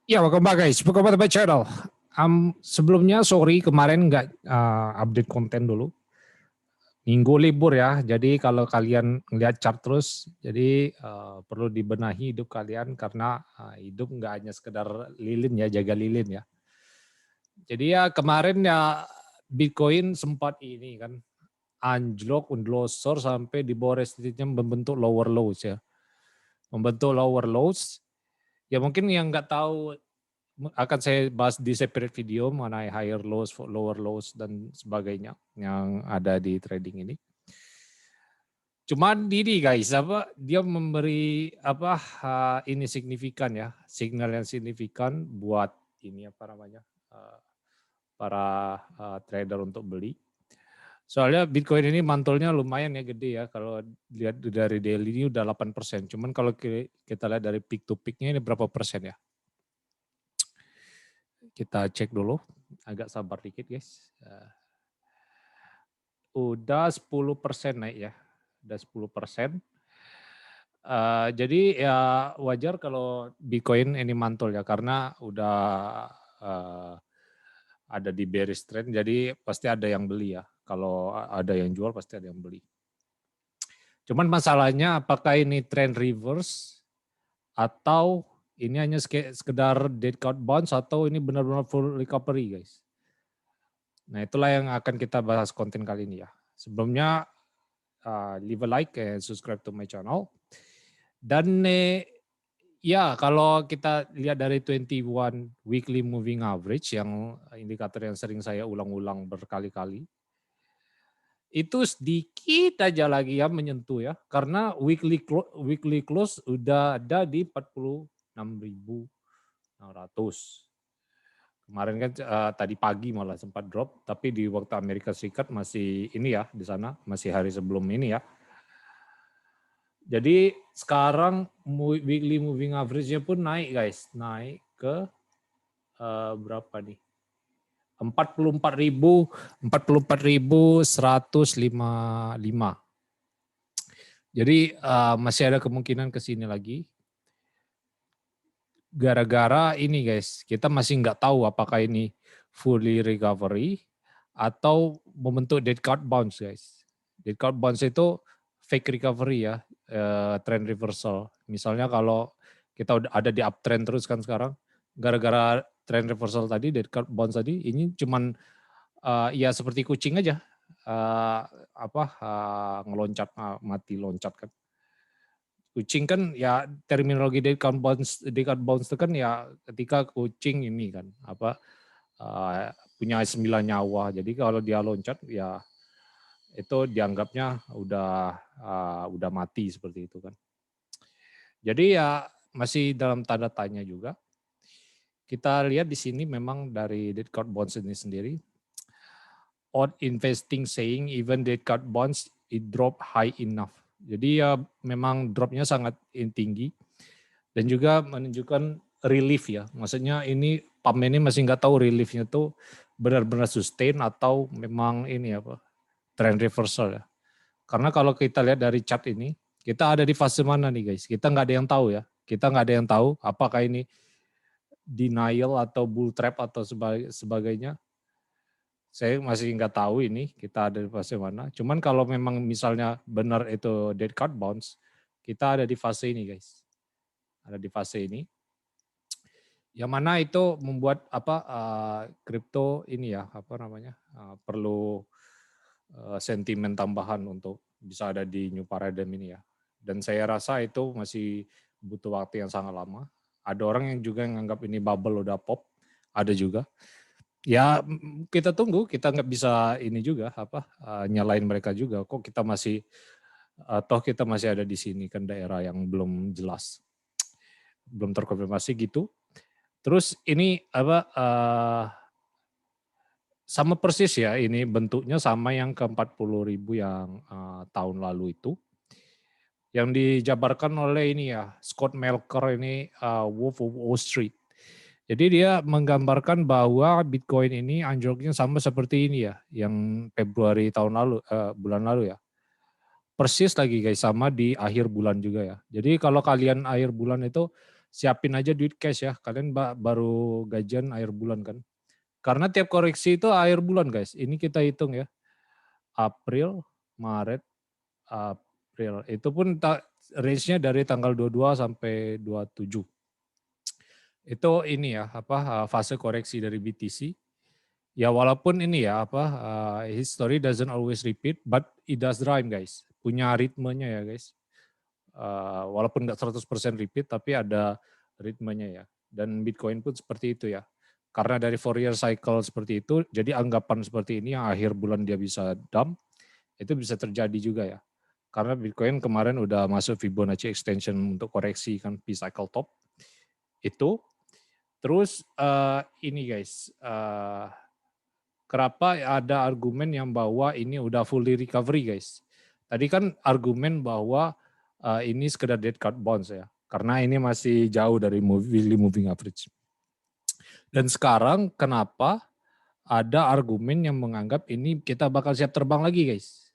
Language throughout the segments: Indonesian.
Ya, welcome back guys. Welcome back to my channel. Sebelumnya sorry kemarin nggak update konten dulu. Minggu libur ya, jadi kalau kalian ngeliat chart terus, jadi perlu dibenahi hidup kalian karena hidup nggak hanya sekedar lilin ya, jaga lilin ya. Jadi ya kemarin ya Bitcoin sempat ini kan anjlok, unlosor sampai di bawah resistance membentuk lower lows ya. Membentuk lower lows. Ya mungkin yang nggak tahu akan saya bahas di separate video mengenai higher lows, lower lows dan sebagainya yang ada di trading ini. Cuman ini guys, dia memberi ini signifikan ya, signal yang signifikan buat ini apa namanya para trader untuk beli. Soalnya Bitcoin ini mantulnya lumayan ya gede ya, kalau lihat dari daily ini udah 8%. Cuman kalau kita lihat dari peak to peaknya ini berapa persen ya? Kita cek dulu, agak sabar dikit guys. Udah 10% naik ya, udah 10%. Jadi ya wajar kalau Bitcoin ini mantul ya, karena udah ada di bearish trend, jadi pasti ada yang beli ya. Kalau ada yang jual pasti ada yang beli. Cuman masalahnya apakah ini trend reverse atau ini hanya sekedar dead cat bounce atau ini benar-benar full recovery guys. Nah itulah yang akan kita bahas konten kali ini ya. Sebelumnya leave a like and subscribe to my channel. Dan ya kalau kita lihat dari 21 weekly moving average yang indikator yang sering saya ulang-ulang berkali-kali, itu sedikit aja lagi ya menyentuh ya, karena weekly close udah ada di 46.600. Kemarin kan tadi pagi malah sempat drop, tapi di waktu Amerika Serikat masih ini ya, di sana masih hari sebelum ini ya. Jadi sekarang weekly moving average-nya pun naik guys, naik ke berapa nih? 44.155. Jadi masih ada kemungkinan ke sini lagi. Gara-gara ini guys, kita masih nggak tahu apakah ini fully recovery atau membentuk dead cat bounce guys. Dead cat bounce itu fake recovery ya, trend reversal. Misalnya kalau kita udah ada di uptrend terus kan sekarang, gara-gara trend reversal tadi, dead cat bounce tadi, ini cuman ya seperti kucing aja, ngeloncat mati loncat kan. Kucing kan ya terminologi dead cat bounce itu kan ya ketika kucing ini kan punya 9 nyawa. Jadi kalau dia loncat ya itu dianggapnya udah mati seperti itu kan. Jadi ya masih dalam tanda tanya juga. Kita lihat di sini memang dari dead cat bounce ini sendiri. Odd investing saying even dead cat bounce it drop high enough. Jadi ya memang dropnya sangat tinggi dan juga menunjukkan relief ya. Maksudnya ini pump ini masih nggak tahu reliefnya tuh benar-benar sustain atau memang ini trend reversal ya. Karena kalau kita lihat dari chart ini, kita ada di fase mana nih guys? Kita nggak ada yang tahu ya. Kita nggak ada yang tahu apakah ini denial atau bull trap atau sebagainya. Saya masih nggak tahu ini kita ada di fase mana. Cuman kalau memang misalnya benar itu dead cat bounce, kita ada di fase ini guys. Ada di fase ini. Yang mana itu membuat kripto ini ya perlu sentimen tambahan untuk bisa ada di new paradigm ini ya. Dan saya rasa itu masih butuh waktu yang sangat lama. Ada orang yang juga menganggap ini bubble udah pop, ada juga. Ya kita tunggu, kita nggak bisa ini juga nyalain mereka juga. Kok kita masih toh kita masih ada di sini kan daerah yang belum jelas, belum terkonfirmasi gitu. Terus ini sama persis ya, ini bentuknya sama yang ke 40.000 yang tahun lalu itu. Yang dijabarkan oleh ini ya, Scott Melker ini Wolf of Wall Street. Jadi dia menggambarkan bahwa Bitcoin ini anjloknya sama seperti ini ya, yang Februari tahun lalu, bulan lalu ya. Persis lagi guys, sama di akhir bulan juga ya. Jadi kalau kalian akhir bulan itu siapin aja duit cash ya. Kalian baru gajian akhir bulan kan. Karena tiap koreksi itu akhir bulan guys. Ini kita hitung ya. April, Maret, April. Itu pun range-nya dari tanggal 22 sampai 27. Itu ini ya, fase koreksi dari BTC. Ya walaupun ini ya history doesn't always repeat, but it does rhyme guys. Punya ritmenya ya guys. Walaupun nggak 100% repeat, tapi ada ritmenya ya. Dan Bitcoin pun seperti itu ya. Karena dari Fourier cycle seperti itu, jadi anggapan seperti ini yang akhir bulan dia bisa dump, itu bisa terjadi juga ya. Karena Bitcoin kemarin udah masuk Fibonacci extension untuk koreksi kan P-cycle top. Itu. Terus ini guys, kenapa ada argumen yang bahwa ini udah fully recovery guys. Tadi kan argumen bahwa ini sekedar dead cat bounce ya. Karena ini masih jauh dari moving average. Dan sekarang kenapa ada argumen yang menganggap ini kita bakal siap terbang lagi guys.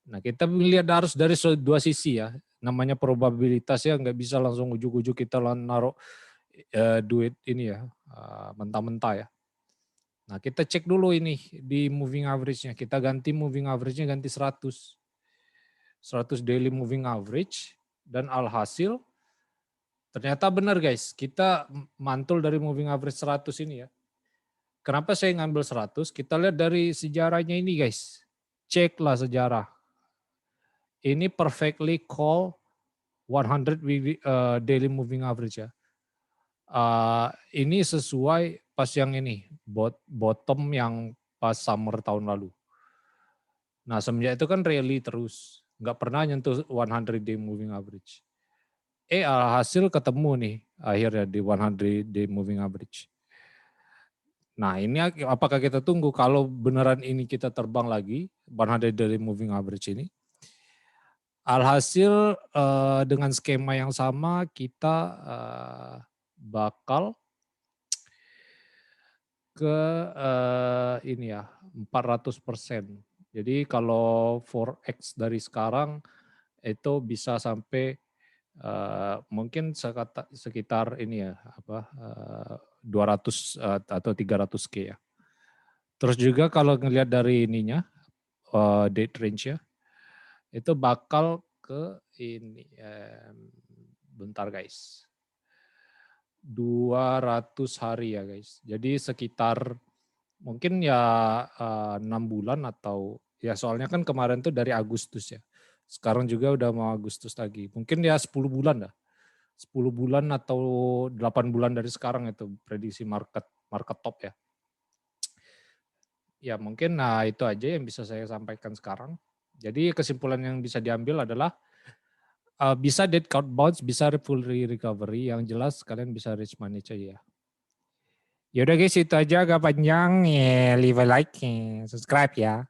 Nah kita melihat harus dari dua sisi ya. Namanya probabilitas ya, nggak bisa langsung ujuk-ujuk kita naruh duit ini ya, mentah-mentah ya. Nah kita cek dulu ini di moving average-nya. Kita ganti moving average-nya ganti 100 daily moving average. Dan alhasil ternyata benar guys. Kita mantul dari moving average 100 ini ya. Kenapa saya ngambil 100? Kita lihat dari sejarahnya ini guys. Ceklah sejarah. Ini perfectly call 100 daily moving average ya. Ini sesuai pas yang ini, bottom yang pas summer tahun lalu. Nah semenjak itu kan rally terus, nggak pernah nyentuh 100 day moving average. Hasil ketemu nih akhirnya di 100 day moving average. Nah ini apakah kita tunggu kalau beneran ini kita terbang lagi 100 day moving average ini. Alhasil dengan skema yang sama kita bakal ke ini ya 400%. Jadi kalau 4x dari sekarang itu bisa sampai mungkin sekitar ini ya 200 atau 300K ya. Terus juga kalau ngelihat dari ininya date range ya itu bakal ke ini bentar guys. 200 hari ya guys. Jadi sekitar mungkin ya 6 bulan atau ya soalnya kan kemarin tuh dari Agustus ya. Sekarang juga udah mau Agustus lagi. Mungkin ya 10 bulan dah. 10 bulan atau 8 bulan dari sekarang itu prediksi market top ya. Ya mungkin itu aja yang bisa saya sampaikan sekarang. Jadi kesimpulan yang bisa diambil adalah bisa dead cat bounce, bisa full recovery. Yang jelas kalian bisa reach money aja ya. Yaudah guys itu aja agak panjang. Leave a like, subscribe ya.